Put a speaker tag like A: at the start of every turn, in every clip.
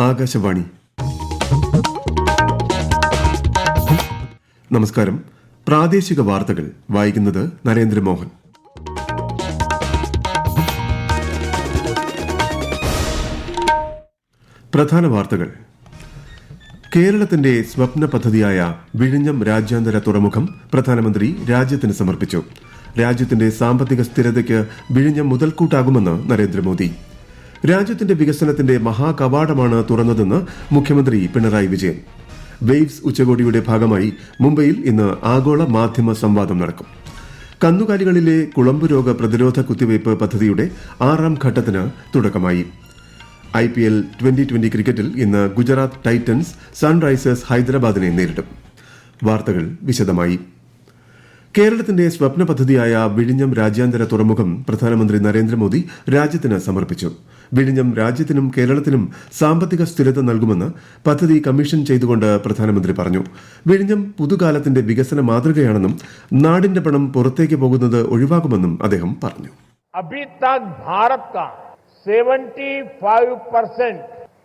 A: ആകാശവാണി. നമസ്കാരം. പ്രാദേശിക വാർത്തകൾ വായിക്കുന്നത് നരേന്ദ്രമോഹൻ. പ്രധാന വാർത്തകൾ. കേരളത്തിന്റെ സ്വപ്ന പദ്ധതിയായ വിഴിഞ്ഞം രാജ്യാന്തര തുറമുഖം പ്രധാനമന്ത്രി രാജ്യത്തിന് സമർപ്പിച്ചു. രാജ്യത്തിന്റെ സാമ്പത്തിക സ്ഥിരതയ്ക്ക് വിഴിഞ്ഞം മുതൽക്കൂട്ടാകുമെന്ന് നരേന്ദ്രമോദി. രാജ്യത്തിന്റെ വികസനത്തിന്റെ മഹാകവാടമാണ് തുറന്നതെന്ന് മുഖ്യമന്ത്രി പിണറായി വിജയൻ. വെയ്വ്സ് ഉച്ചകോടിയുടെ ഭാഗമായി മുംബൈയിൽ ഇന്ന് ആഗോള മാധ്യമ സംവാദം നടക്കും. കന്നുകാലികളിലെ കുളമ്പ് രോഗ പ്രതിരോധ കുത്തിവയ്പ് പദ്ധതിയുടെ 6ാം ഘട്ടത്തിന് തുടക്കമായി. IPL 2020 ക്രിക്കറ്റിൽ ഇന്ന് ഗുജറാത്ത് ടൈറ്റൻസ് സൺറൈസേഴ്സ് ഹൈദരാബാദിനെ നേരിടും. വാർത്തകൾ വിശദമായി. കേരളത്തിന്റെ സ്വപ്ന പദ്ധതിയായ വിഴിഞ്ഞം രാജ്യാന്തര തുറമുഖം പ്രധാനമന്ത്രി നരേന്ദ്രമോദി രാജ്യത്തിന് സമർപ്പിച്ചു. വിഴിഞ്ഞം രാജ്യത്തിനും കേരളത്തിനും സാമ്പത്തിക സ്ഥിരത നൽകുമെന്ന് പദ്ധതി കമ്മീഷൻ ചെയ്തുകൊണ്ട് പ്രധാനമന്ത്രി പറഞ്ഞു. വിഴിഞ്ഞം പുതുകാലത്തിന്റെ വികസന മാതൃകയാണെന്നും നാടിന്റെ പണം പുറത്തേക്ക് പോകുന്നത് ഒഴിവാക്കുമെന്നും അദ്ദേഹം പറഞ്ഞു.
B: 75%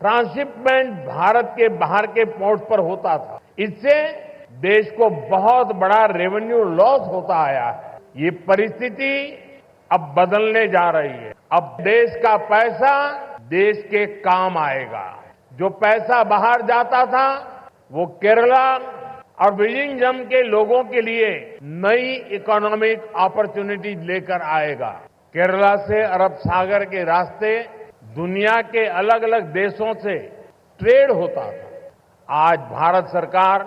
B: ट्रांसशिपमेंट भारत के बाहर के पोर्ट पर होता था. इससे देश को बहुत बड़ा रेवेन्यू लॉस होता आया है. ये परिस्थिति अब बदलने जा रही है. अब देश का पैसा देश के काम आएगा. जो पैसा बाहर जाता था वो केरला और विलिंगम के लोगों के लिए नई इकोनॉमिक अपॉर्चुनिटी लेकर आएगा. केरला से अरब सागर के रास्ते दुनिया के अलग अलग देशों से ट्रेड होता था. आज भारत सरकार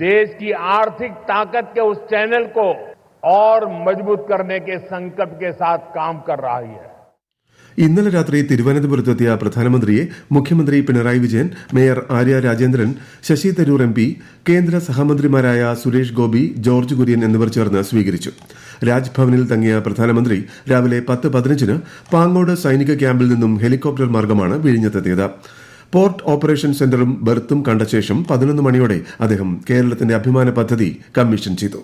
B: देश की आर्थिक ताकत के उस चैनल को और मजबूत करने के संकल्प के साथ काम कर रही है.
A: ഇന്നലെ രാത്രി തിരുവനന്തപുരത്തെത്തിയ പ്രധാനമന്ത്രിയെ മുഖ്യമന്ത്രി പിണറായി വിജയൻ, മേയർ ആര്യ രാജേന്ദ്രൻ, ശശി തരൂർ MP, കേന്ദ്ര സഹമന്ത്രിമാരായ സുരേഷ് ഗോപി, ജോർജ് കുര്യൻ എന്നിവർ ചേർന്ന് സ്വീകരിച്ചു. രാജ്ഭവനിൽ തങ്ങിയ പ്രധാനമന്ത്രി രാവിലെ 10:15 പാങ്ങോട് സൈനിക ക്യാമ്പിൽ നിന്നും ഹെലികോപ്റ്റർ മാർഗമാണ് വിഴിഞ്ഞത്തെത്തിയത്. പോർട്ട് ഓപ്പറേഷൻ സെന്ററും ബർത്തും കണ്ട ശേഷം 11 മണിയോടെ അദ്ദേഹം കേരളത്തിന്റെ അഭിമാന പദ്ധതി കമ്മീഷൻ ചെയ്തു.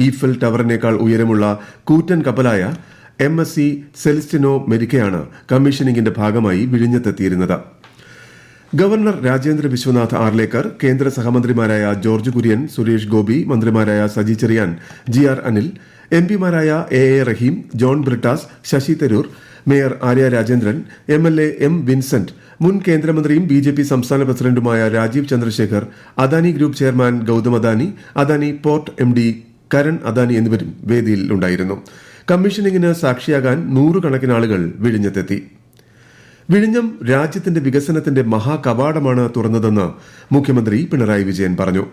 A: ഈഫൽ ടവറിനേക്കാൾ ഉയരമുള്ള കൂറ്റൻ കപ്പലായ MSC സെലിസ്റ്റിനോ മെരിക്കയാണ് കമ്മീഷനിംഗിന്റെ ഭാഗമായി വിഴിഞ്ഞത്തെത്തിയിരുന്നത്. ഗവർണർ രാജേന്ദ്ര വിശ്വനാഥ് ആർലേക്കർ, കേന്ദ്ര സഹമന്ത്രിമാരായ ജോർജ് കുര്യൻ, സുരേഷ് ഗോപി, മന്ത്രിമാരായ സജി ചെറിയാൻ, GR അനിൽ, MP മാരായ AA Rahim, John Brittas, Shashi Tharoor, mayor Arya Rajendran, MLA M Vincent, മുൻ കേന്ദ്രമന്ത്രിയും BJP സംസ്ഥാന പ്രസിഡന്റുമായ Rajeev Chandrasekhar, Adani group chairman Gautam Adani, Adani port MD Karan Adani എന്നിവരും വേദിയിൽ ഉണ്ടായിരുന്നു. കമ്മീഷനിങ്ങിന് സാക്ഷിയാകാൻ 100 കണക്കിന് ആളുകൾ വിഴിഞ്ഞത്തെത്തി. വിഴിഞ്ഞം രാജ്യത്തിന്റെ വികസനത്തിന്റെ മഹാകവാടമാണ് തുറന്നതെന്ന് മുഖ്യമന്ത്രി പിണറായി വിജയൻ പറഞ്ഞു.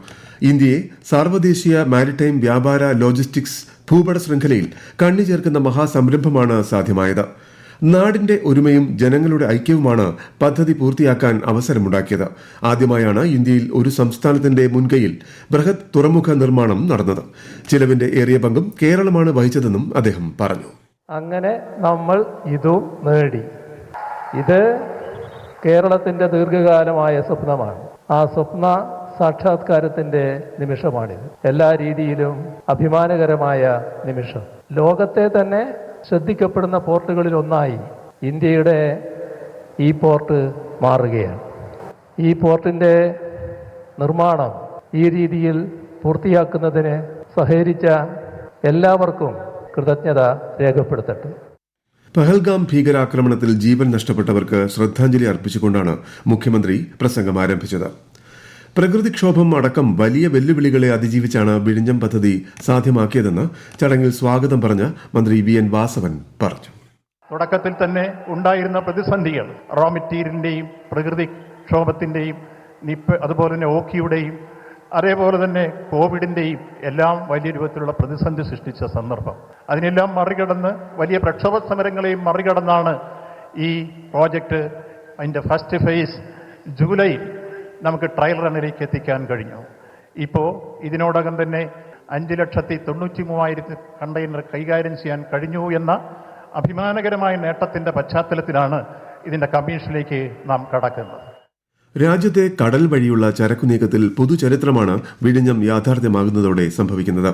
A: ഇന്ത്യയെ സാർവദേശീയ മാരിടൈം വ്യാപാര ലോജിസ്റ്റിക്സ് ഭൂപട ശൃംഖലയിൽ കണ്ണിചേർക്കുന്ന മഹാസംരംഭമാണ് സാധ്യമായത്. നാടിന്റെ ഒരുമയും ജനങ്ങളുടെ ഐക്യവുമാണ് പദ്ധതി പൂർത്തിയാക്കാൻ അവസരമുണ്ടാക്കിയത്. ആദ്യമായാണ് ഇന്ത്യയിൽ ഒരു സംസ്ഥാനത്തിന്റെ മുൻകൈയിൽ ബൃഹത് തുറമുഖ നിർമ്മാണം നടന്നത്. ചിലവിന്റെ ഏറിയ പങ്കും കേരളമാണ് വഹിച്ചതെന്നും അദ്ദേഹം പറഞ്ഞു.
C: അങ്ങനെ നമ്മൾ ഇതും നേടി. ഇത് കേരളത്തിന്റെ ദീർഘകാലമായ സ്വപ്നമാണ്. ആ സ്വപ്ന സാക്ഷാത്കാരത്തിന്റെ നിമിഷമാണിത്. എല്ലാ രീതിയിലും അഭിമാനകരമായ നിമിഷം. ലോകത്തെ തന്നെ ശ്രദ്ധിക്കപ്പെടുന്ന പോർട്ടുകളിൽ ഒന്നായി ഇന്ത്യയുടെ ഈ പോർട്ട് മാറുകയാണ്. ഈ പോർട്ടിന്റെ നിർമ്മാണം ഈ രീതിയിൽ പൂർത്തിയാക്കുന്നതിന് സഹകരിച്ച എല്ലാവർക്കും കൃതജ്ഞത രേഖപ്പെടുത്തട്ടെ.
A: പഹൽഗാം ഭീകരാക്രമണത്തിൽ ജീവൻ നഷ്ടപ്പെട്ടവർക്ക് ശ്രദ്ധാഞ്ജലി അർപ്പിച്ചുകൊണ്ടാണ് മുഖ്യമന്ത്രി പ്രസംഗം ആരംഭിച്ചത്. പ്രകൃതിക്ഷോഭം അടക്കം വലിയ വെല്ലുവിളികളെ അതിജീവിച്ചാണ് വിഴിഞ്ഞം പദ്ധതി സാധ്യമാക്കിയതെന്ന് ചടങ്ങിൽ സ്വാഗതം പറഞ്ഞ മന്ത്രി VN വാസവൻ പറഞ്ഞു.
D: തുടക്കത്തിൽ തന്നെ ഉണ്ടായിരുന്ന പ്രതിസന്ധികൾ, റോ മെറ്റീരിയലിന്റെയും പ്രകൃതിക്ഷോഭത്തിന്റെയും അതുപോലെ തന്നെ ഓക്കിയുടെയും അതേപോലെ തന്നെ കോവിഡിന്റെയും എല്ലാം വലിയ രൂപത്തിലുള്ള പ്രതിസന്ധി സൃഷ്ടിച്ച സന്ദർഭം, അതിനെല്ലാം മറികടന്ന് വലിയ പ്രക്ഷോഭ സമരങ്ങളെയും മറികടന്നാണ് ഈ പ്രോജക്റ്റ് അതിൻ്റെ ഫസ്റ്റ് ഫേസ് ജൂലൈയിൽ നമുക്ക് ട്രയൽ റണ്ണിലേക്ക് എത്തിക്കാൻ കഴിഞ്ഞു. ഇപ്പോൾ ഇതിനോടകം തന്നെ 5,93,000 കണ്ടെയ്നർ കൈകാര്യം ചെയ്യാൻ കഴിഞ്ഞു എന്ന അഭിമാനകരമായ നേട്ടത്തിന്റെ പശ്ചാത്തലത്തിലാണ് ഇതിന്റെ കമ്മീഷനിലേക്ക് നാം കടക്കുന്നത്.
A: രാജ്യത്തെ കടൽ വഴിയുള്ള ചരക്കു നീക്കത്തിൽ പുതുചരിത്രമാണ് വിഴിഞ്ഞം യാഥാർത്ഥ്യമാകുന്നതോടെ സംഭവിക്കുന്നത്.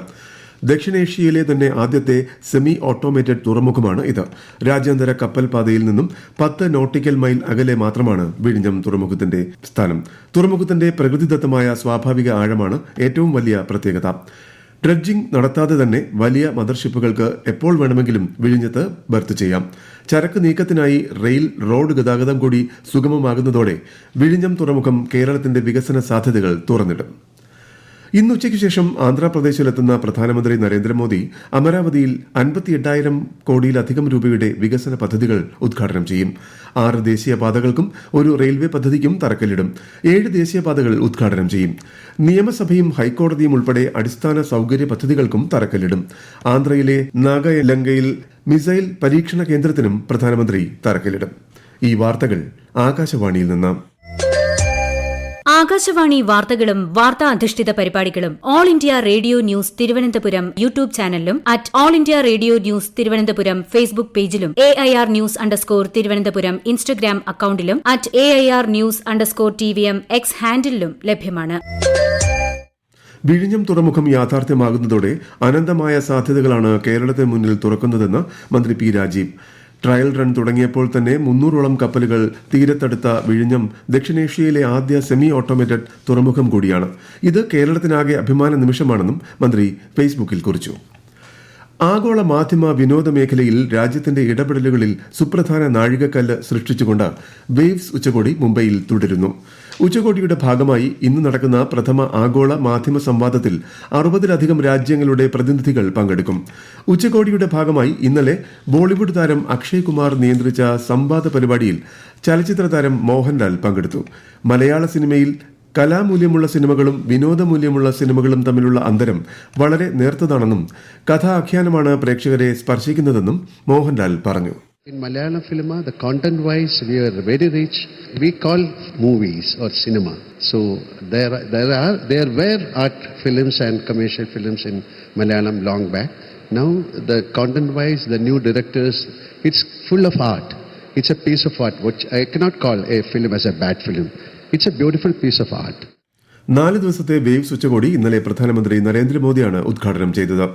A: ദക്ഷിണേഷ്യയിലെ തന്നെ ആദ്യത്തെ സെമി ഓട്ടോമേറ്റഡ് തുറമുഖമാണ് ഇത്. രാജ്യാന്തര കപ്പൽ പാതയിൽ നിന്നും 10 നോട്ടിക്കൽ മൈൽ അകലെ മാത്രമാണ് വിഴിഞ്ഞം തുറമുഖത്തിന്റെ സ്ഥാനം. തുറമുഖത്തിന്റെ പ്രകൃതിദത്തമായ സ്വാഭാവിക ആഴമാണ് ഏറ്റവും വലിയ പ്രത്യേകത. ഡ്രഡ്ജിംഗ് നടത്താതെ തന്നെ വലിയ മദർഷിപ്പുകൾക്ക് എപ്പോൾ വേണമെങ്കിലും വിഴിഞ്ഞത്ത് ബർത്ത് ചെയ്യാം. ചരക്ക് നീക്കത്തിനായി റെയിൽ, റോഡ് ഗതാഗതം കൂടി സുഗമമാകുന്നതോടെ വിഴിഞ്ഞം തുറമുഖം കേരളത്തിന്റെ വികസന സാധ്യതകൾ തുറന്നിടും. ഇന്ന് ഉച്ചയ്ക്ക് ശേഷം ആന്ധ്രാപ്രദേശിലെത്തുന്ന പ്രധാനമന്ത്രി നരേന്ദ്രമോദി അമരാവതിയിൽ 58,000 കോടിയിലധികം രൂപയുടെ വികസന പദ്ധതികൾ ഉദ്ഘാടനം ചെയ്യും. 6 ദേശീയപാതകൾക്കും ഒരു റെയിൽവേ പദ്ധതിക്കും തറക്കല്ലിടും. 7 ദേശീയപാതകൾ ഉദ്ഘാടനം ചെയ്യും. നിയമസഭയും ഹൈക്കോടതിയും ഉൾപ്പെടെ അടിസ്ഥാന സൌകര്യ പദ്ധതികൾക്കും തറക്കല്ലിടും. ആന്ധ്രയിലെ നാഗയലങ്കയിൽ മിസൈൽ പരീക്ഷണ കേന്ദ്രത്തിനും പ്രധാനമന്ത്രി തറക്കല്ലിടും. ഈ വാർത്തകൾ ആകാശവാണിയിൽ നിന്ന്.
E: ആകാശവാണി വാർത്തകളും വാർത്താ അധിഷ്ഠിത പരിപാടികളും All India Radio news Thiruvananthapuram YouTube ചാനലിലും @All India Radio news Thiruvananthapuram Facebook പേജിലും AIR ന്യൂസ് _തിരുവനന്തപുരം ഇൻസ്റ്റഗ്രാം അക്കൌണ്ടിലും @AIR ന്യൂസ് _TVM X ഹാൻഡിലും ലഭ്യമാണ്.
A: വിഴിഞ്ഞം തുറമുഖം യാഥാർത്ഥ്യമാകുന്നതോടെ അനന്തമായ സാധ്യതകളാണ് കേരളത്തിന് മുന്നിൽ തുറക്കുന്നതെന്ന് മന്ത്രി പി രാജീവ്. ട്രയൽ റൺ തുടങ്ങിയപ്പോൾ തന്നെ 300ഓളം കപ്പലുകൾ തീരത്തടുത്ത വിഴിഞ്ഞം ദക്ഷിണേഷ്യയിലെ ആദ്യ സെമി ഓട്ടോമേറ്റഡ് തുറമുഖം കൂടിയാണ്. ഇത് കേരളത്തിനാകെ അഭിമാന നിമിഷമാണെന്നും മന്ത്രി ഫേസ്ബുക്കിൽ കുറിച്ചു. ആഗോള മാധ്യമ വിനോദ മേഖലയിൽ രാജ്യത്തിന്റെ ഇടപെടലുകളിൽ സുപ്രധാന നാഴികക്കല്ല് സൃഷ്ടിച്ചുകൊണ്ട് വേവ്സ് ഉച്ചകോടി മുംബൈയിൽ തുടരുന്നു. ഉച്ചകോടിയുടെ ഭാഗമായി ഇന്ന് നടക്കുന്ന പ്രഥമ ആഗോള മാധ്യമ സംവാദത്തിൽ 60-ലധികം രാജ്യങ്ങളുടെ പ്രതിനിധികൾ പങ്കെടുക്കും. ഉച്ചകോടിയുടെ ഭാഗമായി ഇന്നലെ ബോളിവുഡ് താരം അക്ഷയ് കുമാർ നിയന്ത്രിച്ച സംവാദ പരിപാടിയിൽ ചലച്ചിത്ര താരം മോഹൻലാൽ പങ്കെടുത്തു. മലയാള സിനിമയിൽ കലാമൂല്യമുള്ള സിനിമകളും വിനോദമൂല്യമുള്ള സിനിമകളും തമ്മിലുള്ള അന്തരം വളരെ നേർത്തതാണെന്നും കഥാഖ്യാനമാണ് പ്രേക്ഷകരെ സ്പർശിക്കുന്നതെന്നും മോഹൻലാൽ പറഞ്ഞു.
F: In Malayalam film, the content-wise, we are very rich. We call movies or cinema. So there were art films and commercial films in Malayalam long back. Now the content-wise, the new directors, it's full of art. It's a piece of art, which I cannot call a film as a bad film. It's a beautiful piece of art.
A: 4 ദിവസത്തെ waves ഉച്ചകോടി ഇന്നലെ പ്രധാനമന്ത്രി നരേന്ദ്രമോദിയാണ് ഉദ്ഘാടനം ചെയ്തത്.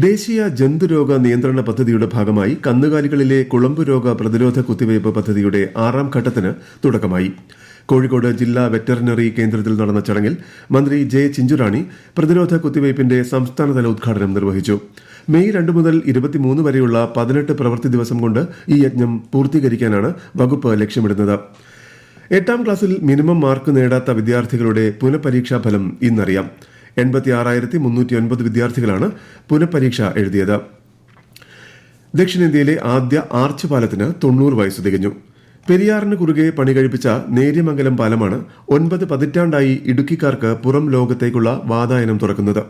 A: ദേശീയ ജന്തുരോഗ നിയന്ത്രണ പദ്ധതിയുടെ ഭാഗമായി കന്നുകാലികളിലെ കുളമ്പ് രോഗ പ്രതിരോധ കുത്തിവയ്പ് പദ്ധതിയുടെ 6ാം ഘട്ടത്തിന് തുടക്കമായി. കോഴിക്കോട് ജില്ലാ വെറ്ററിനറി കേന്ദ്രത്തിൽ നടന്ന ചടങ്ങിൽ മന്ത്രി ജെ ചിഞ്ചുറാണി പ്രതിരോധ കുത്തിവയ്പിന്റെ സംസ്ഥാനതല ഉദ്ഘാടനം നിർവഹിച്ചു. മെയ് 2 മുതൽ 23 വരെയുള്ള 18 പ്രവൃത്തി ദിവസം കൊണ്ട് ഈ യജ്ഞം പൂർത്തീകരിക്കാനാണ് വകുപ്പ് ലക്ഷ്യമിടുന്നത്. 8ാം ക്ലാസ്സിൽ മിനിമം മാർക്ക് നേടാത്ത വിദ്യാർത്ഥികളുടെ പുനഃപരീക്ഷാ ഫലം ഇന്നറിയാം. 86,309 വിദ്യാർത്ഥികളാണ് പുനഃപരീക്ഷ എഴുതിയത്. ദക്ഷിണേന്ത്യയിലെ ആദ്യ ആർച്ച് പാലത്തിന് 90 വയസ്സ് തികഞ്ഞു. പെരിയാറിന് കുറുകെ പണി കഴിപ്പിച്ച നേര്യമംഗലം പാലമാണ് 9 പതിറ്റാണ്ടായി ഇടുക്കിക്കാർക്ക് പുറം ലോകത്തേക്കുള്ള വാതായനം തുറക്കുന്നത്.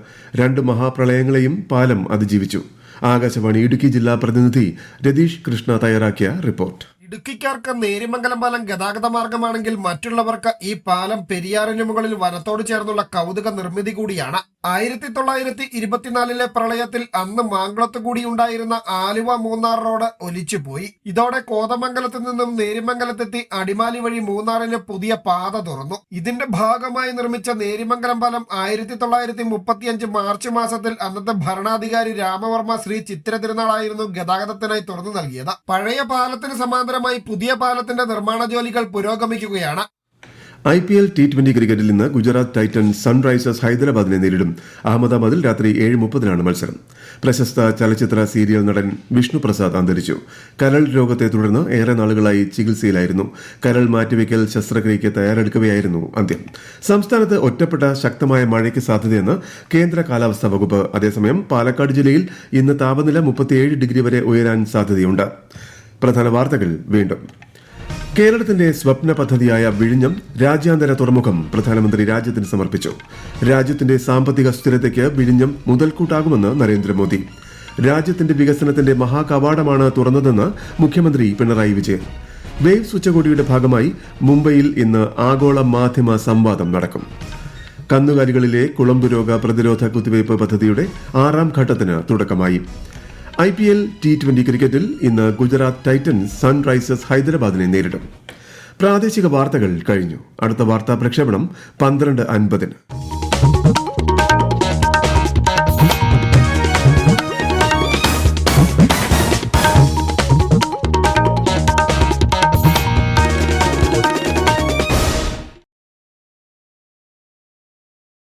A: 2 മഹാപ്രളയങ്ങളെയും പാലം അതിജീവിച്ചു. ആകാശവാണി ഇടുക്കി ജില്ലാ പ്രതിനിധി രതീഷ് കൃഷ്ണ തയ്യാറാക്കിയ റിപ്പോർട്ട്.
G: ഇടുക്കിക്കാർക്ക് നേര്യമംഗലം പാലം ഗതാഗത മാർഗമാണെങ്കിൽ മറ്റുള്ളവർക്ക് ഈ പാലം പെരിയാറിന് മുകളിൽ വനത്തോട് ചേർന്നുള്ള കൗതുക നിർമ്മിതി കൂടിയാണ്. 1924 പ്രളയത്തിൽ അന്ന് മാങ്കുളത്ത് കൂടി ഉണ്ടായിരുന്ന ആലുവ മൂന്നാർ റോഡ് ഒലിച്ചുപോയി. ഇതോടെ കോതമംഗലത്ത് നിന്നും നേര്യമംഗലത്തെത്തി അടിമാലി വഴി മൂന്നാറിന് പുതിയ പാത തുറന്നു. ഇതിന്റെ ഭാഗമായി നിർമ്മിച്ച നേര്യമംഗലം പാലം 1935 മാർച്ച് മാസത്തിൽ അന്നത്തെ ഭരണാധികാരി രാമവർമ്മ ശ്രീ ചിത്തിര തിരുനാളായിരുന്നു ഗതാഗതത്തിനായി തുറന്നു നൽകിയത്. പഴയ പാലത്തിന് സമാന്തരമായി പുതിയ പാലത്തിന്റെ നിർമ്മാണ ജോലികൾ പുരോഗമിക്കുകയാണ്.
A: IPL T20 ക്രിക്കറ്റിൽ ഇന്ന് ഗുജറാത്ത് ടൈറ്റൻസ് സൺറൈസേഴ്സ് ഹൈദരാബാദിനെ നേരിടും. അഹമ്മദാബാദിൽ രാത്രി 7:30 മത്സരം. പ്രശസ്ത ചലച്ചിത്ര സീരിയൽ നടൻ വിഷ്ണു പ്രസാദ് അന്തരിച്ചു. കരൾ രോഗത്തെ തുടർന്ന് ഏറെ നാളുകളായി ചികിത്സയിലായിരുന്നു. കരൾ മാറ്റിവെക്കൽ ശസ്ത്രക്രിയയ്ക്ക് തയ്യാറെടുക്കവെയായിരുന്നു അന്ത്യം. സംസ്ഥാനത്ത് ഒറ്റപ്പെട്ട ശക്തമായ മഴയ്ക്ക് സാധ്യതയെന്ന് കേന്ദ്ര കാലാവസ്ഥാ വകുപ്പ്. അതേസമയം പാലക്കാട് ജില്ലയിൽ ഇന്ന് താപനില 37 ഡിഗ്രി വരെ ഉയരാൻ സാധ്യതയുണ്ട്. പ്രധാന വാർത്തകൾ വീണ്ടും. കേരളത്തിന്റെ സ്വപ്ന പദ്ധതിയായ വിഴിഞ്ഞം രാജ്യാന്തര തുറമുഖം പ്രധാനമന്ത്രി രാജ്യത്തിന് സമർപ്പിച്ചു. രാജ്യത്തിന്റെ സാമ്പത്തിക സ്ഥിരതയ്ക്ക് വിഴിഞ്ഞം മുതൽക്കൂട്ടാകുമെന്ന് നരേന്ദ്രമോദി. രാജ്യത്തിന്റെ വികസനത്തിന്റെ മഹാകവാടമാണ് തുറന്നതെന്ന് മുഖ്യമന്ത്രി പിണറായി വിജയൻ. വേവ്സ് ഉച്ചകോടിയുടെ ഭാഗമായി മുംബൈയിൽ ഇന്ന് ആഗോള മാധ്യമ സംവാദം നടക്കും. കന്നുകാലികളിലെ കുളമ്പ് രോഗ പ്രതിരോധ കുത്തിവയ്പ് പദ്ധതിയുടെ 6ാം ഘട്ടത്തിന് തുടക്കമായി. IPL T20 ക്രിക്കറ്റിൽ ഇന്ന് ഗുജറാത്ത് ടൈറ്റൻസ് സൺറൈസേഴ്സ് ഹൈദരാബാദിനെ നേരിടും. പ്രാദേശിക വാർത്തകൾ കഴിഞ്ഞു. അടുത്ത വാർത്താ പ്രക്ഷേപണം 12:50.